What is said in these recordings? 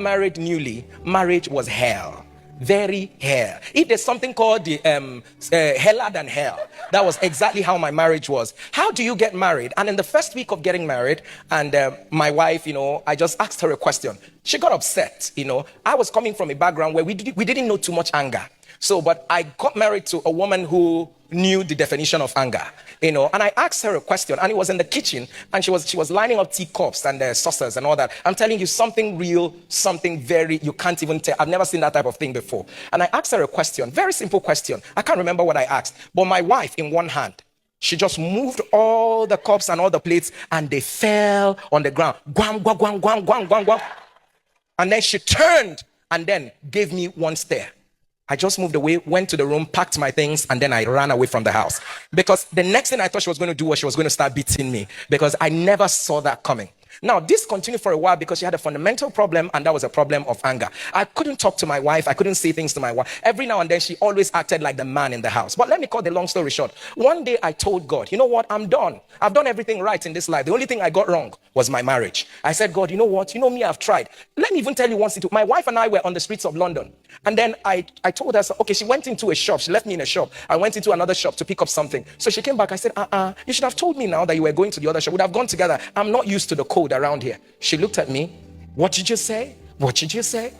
Married newly, marriage was hell. Very hell. If there's something called the heller than hell, that was exactly how my marriage was. How do you get married? And in the first week of getting married, and my wife, I just asked her a question. She got upset. I was coming from a background where we didn't know too much anger. So, but I got married to a woman who knew the definition of anger, and I asked her a question, and it was in the kitchen, and she was lining up teacups and saucers and all that. I'm telling you, something real, something very, you can't even tell. I've never seen that type of thing before. And I asked her a question, very simple question. I can't remember what I asked, but my wife, in one hand, she just moved all the cups and all the plates, and they fell on the ground. Guam, guam, guam, guam, guam, guam, guam. And then she turned and then gave me one stare. I just moved away, went to the room, packed my things, and then I ran away from the house. Because the next thing I thought she was going to do was she was going to start beating me, because I never saw that coming. Now, this continued for a while because she had a fundamental problem, and that was a problem of anger. I couldn't talk to my wife. I couldn't say things to my wife. Every now and then, she always acted like the man in the house. But let me cut the long story short. One day, I told God, you know what? I'm done. I've done everything right in this life. The only thing I got wrong was my marriage. I said, God, you know what? You know me, I've tried. Let me even tell you one thing. My wife and I were on the streets of London. And then I told her, okay, she went into a shop. She left me in a shop. I went into another shop to pick up something. So she came back. I said, you should have told me now that you were going to the other shop. We'd have gone together. I'm not used to the code around here. She looked at me. What did you say? What did you say?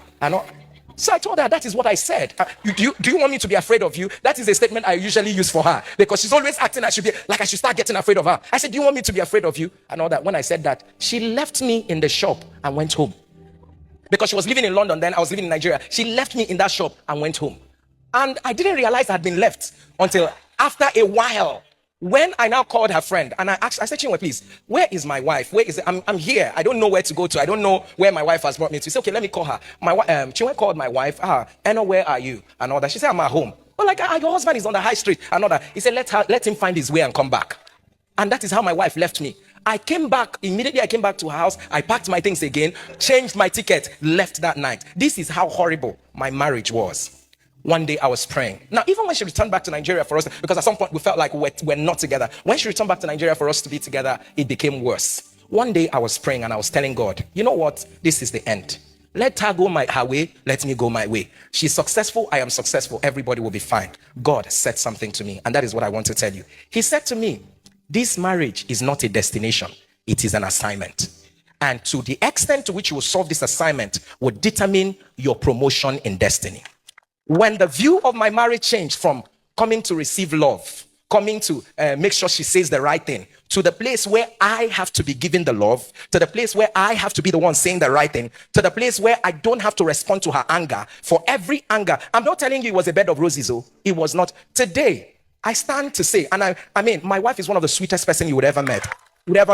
So I told her, that is what I said. Do you want me to be afraid of you? That is a statement I usually use for her, because she's always acting I should start getting afraid of her. I said, do you want me to be afraid of you? And all that. When I said that, she left me in the shop and went home. Because she was living in London then, I was living in Nigeria. She left me in that shop and went home. And I didn't realize I had been left until after a while. When I now called her friend and I said, Chinwe, please, where is my wife? Where is it? I'm here. I don't know where to go to. I don't know where my wife has brought me to. She said, okay, let me call her. Chinwe called my wife. Eno, where are you? And all that. She said, I'm at home. But like, your husband is on the high street and all that. He said, let him find his way and come back. And that is how my wife left me. I came back, immediately I came back to her house. I packed my things again, changed my ticket, left that night. This is how horrible my marriage was. One day I was praying. Now, even when she returned back to Nigeria for us, because at some point we felt like we're not together. When she returned back to Nigeria for us to be together, it became worse. One day I was praying and I was telling God, you know what? This is the end. Let her go her way. Let me go my way. She's successful. I am successful. Everybody will be fine. God said something to me, and that is what I want to tell you. He said to me, this marriage is not a destination. It is an assignment. And to the extent to which you will solve this assignment will determine your promotion in destiny. When the view of my marriage changed from coming to receive love, coming to make sure she says the right thing, to the place where I have to be giving the love, to the place where I have to be the one saying the right thing, to the place where I don't have to respond to her anger. For every anger, I'm not telling you it was a bed of roses. Oh, it was not. Today, I stand to say, and I mean, my wife is one of the sweetest person you would ever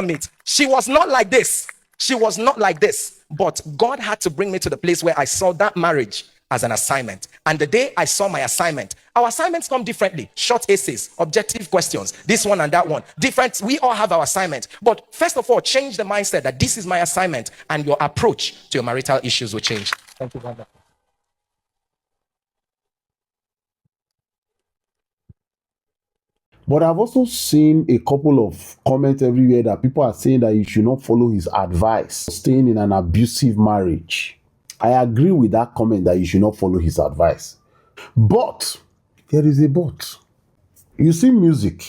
meet. She was not like this. She was not like this. But God had to bring me to the place where I saw that marriage as an assignment. And the day I saw my assignment, our assignments come differently. Short essays, objective questions, this one and that one. Different, we all have our assignment. But first of all, change the mindset that this is my assignment, and your approach to your marital issues will change. Thank you very much. But I've also seen a couple of comments everywhere that people are saying that you should not follow his advice, staying in an abusive marriage. I agree with that comment that you should not follow his advice. But there is a but. You see music.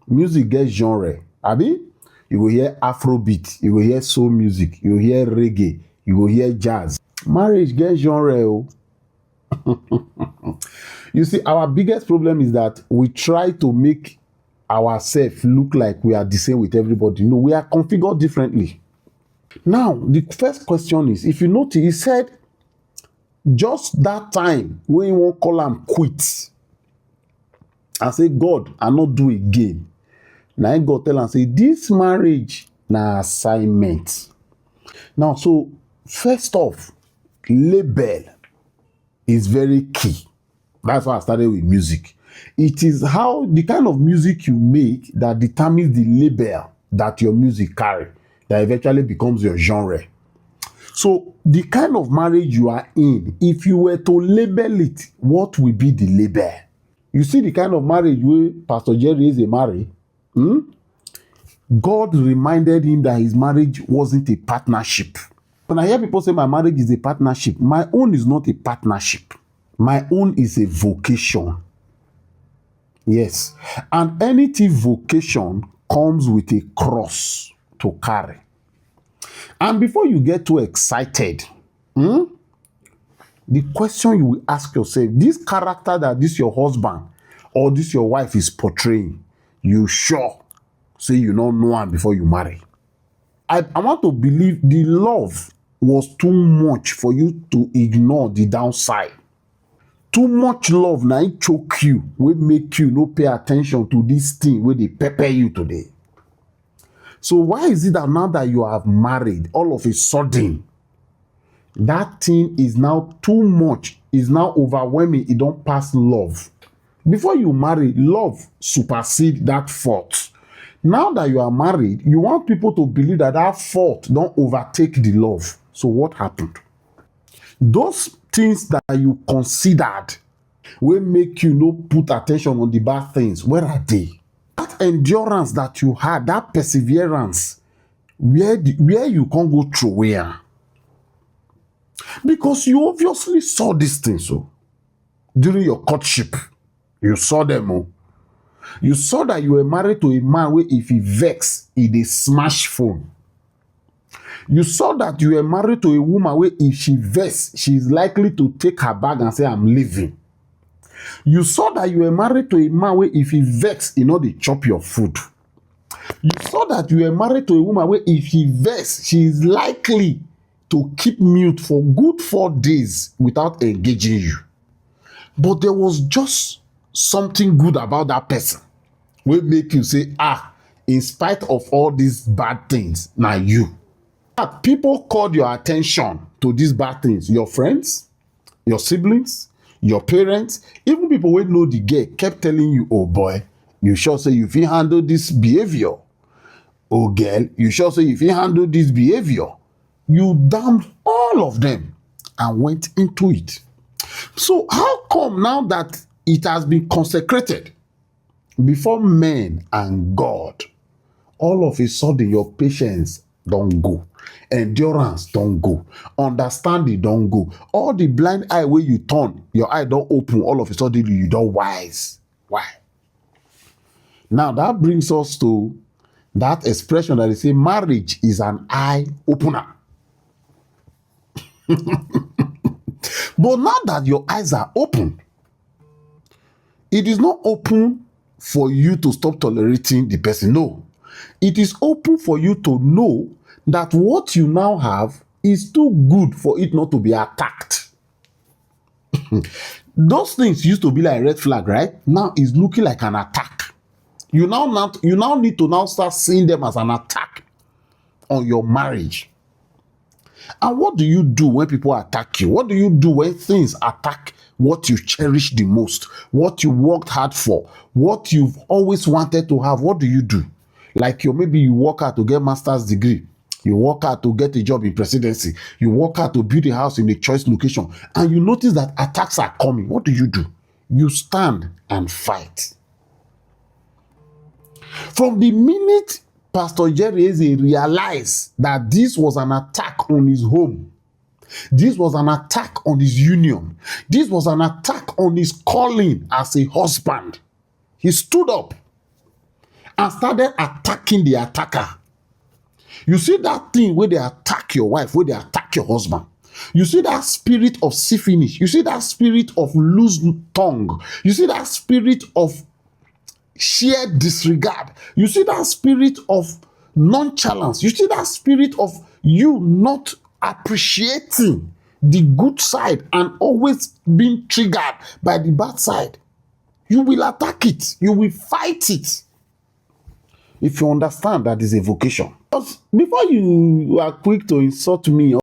Music gets genre. Abi? You will hear Afrobeat. You will hear soul music. You will hear reggae. You will hear jazz. Marriage gets genre. You see, our biggest problem is that we try to make ourselves look like we are the same with everybody. No, we are configured differently. Now, the first question is, if you notice, he said, just that time when you won't call him quit and say, God, I not do again. Now God tell and say, this marriage na assignment. Now, so first off, label is very key. That's why I started with music. It is how the kind of music you make that determines the label that your music carry, that eventually becomes your genre. So the kind of marriage you are in, if you were to label it, what will be the label? You see the kind of marriage where Pastor Jerry is a marry. God reminded him that his marriage wasn't a partnership. When I hear people say my marriage is a partnership, my own is not a partnership. My own is a vocation. Yes. And anything vocation comes with a cross to carry. And before you get too excited, the question you will ask yourself, this character that this your husband or this your wife is portraying, you sure say you don't know him before you marry? I want to believe the love was too much for you to ignore the downside. Too much love now it choke you, will make you no pay attention to this thing where they pepper you today. So why is it that now that you have married, all of a sudden, that thing is now too much, is now overwhelming, it don't pass love? Before you marry, love supersede that fault. Now that you are married, you want people to believe that that fault don't overtake the love. So what happened? Those things that you considered will make you no put attention on the bad things. Where are they? That endurance that you had, that perseverance, where you can't go through where? Because you obviously saw these things. So during your courtship, you saw them. Oh. You saw that you were married to a man where if he vex, he dey smash phone. You saw that you were married to a woman where if she vex, she is likely to take her bag and say, I'm leaving. You saw that you were married to a man where if he vex, he know they chop your food. You saw that you were married to a woman where if he vex, she is likely to keep mute for good 4 days without engaging you. But there was just something good about that person will make you say, in spite of all these bad things, now you. People called your attention to these bad things. Your friends, your siblings, your parents, even people who know the girl kept telling you, oh boy, you sure say you fit handle this behavior. Oh girl, you sure say you fit handle this behavior. You damned all of them and went into it. So how come now that it has been consecrated before men and God, all of a sudden your patience don't go, endurance don't go, understanding don't go, all the blind eye where you turn, your eye don't open, all of a sudden you don't wise? Why? Now that brings us to that expression that they say marriage is an eye opener. But now that your eyes are open, it is not open for you to stop tolerating the person. No. It is open for you to know that what you now have is too good for it not to be attacked. Those things used to be like a red flag, right? Now it's looking like an attack. You now need to now start seeing them as an attack on your marriage. And what do you do when people attack you? What do you do when things attack what you cherish the most, what you worked hard for, what you've always wanted to have? What do you do? Like maybe you work hard to get master's degree, you work hard to get a job in presidency, you work hard to build a house in a choice location, and you notice that attacks are coming. What do? You stand and fight. From the minute Pastor Jerry Eze realized that this was an attack on his home, this was an attack on his union, this was an attack on his calling as a husband, he stood up and started attacking the attacker. You see that thing where they attack your wife, where they attack your husband. You see that spirit of syphilis. You see that spirit of loose tongue. You see that spirit of sheer disregard. You see that spirit of nonchalance. You see that spirit of you not appreciating the good side and always being triggered by the bad side. You will attack it. You will fight it. If you understand that is a vocation. Because before you are quick to insult me